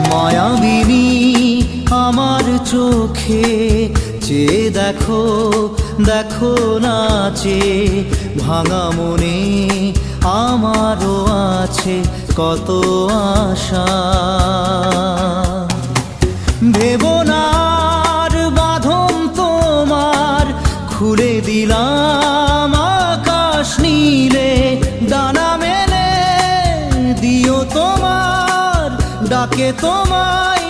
মায়াবিনী আমার চোখে চেয়ে দেখো, দেখো নাচে ভাঙা মনে আমারও আছে কত আশা। ভেবো না আর বাঁধন তোমার, খুলে দিলাম আকাশ নীলে, ডানা মেলে দিও তোমার, ডাকে তোমায়